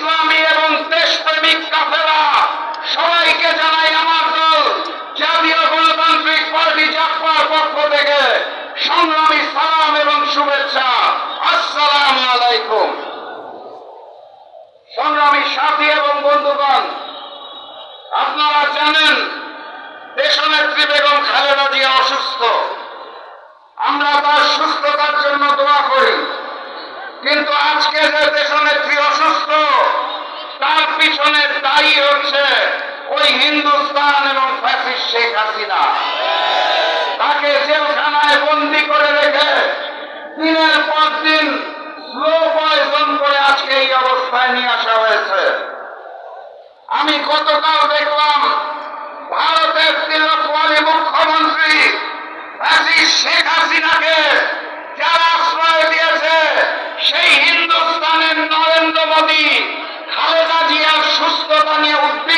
ইসলামী এবং দেশপ্রেমিক কাফেলা সবাইকে জানাই আমার দল জাতীয় গণতান্ত্রিক পার্টি জাপার পক্ষ থেকে সংগ্রামী সালাম এবং শুভেচ্ছা। আসসালামু আলাইকুম। সংগ্রামী সাথী এবং বন্ধুগণ, আপনারা জানেন দেশনেত্রী বেগম খালেদা জিয়া অসুস্থ। আমরা তার সুস্থতার জন্য দোয়া করি, কিন্তু আজকে যে দেশনেত্রী অসুস্থ তার পিছনে দায়ী হচ্ছে ওই হিন্দুস্তান এবং ফ্যাসিস্ট শেখ হাসিনা। তাকে জেলখানায় বন্দী করে রেখে দিনের পর দিন স্লো পয়জন করে আজকে এই অবস্থায় নিয়ে আসা হয়েছে। আমি গতকাল দেখলাম ভারতের তিলকওয়ালী মুখ্যমন্ত্রী ফ্যাসিস্ট শেখ হাসিনাকে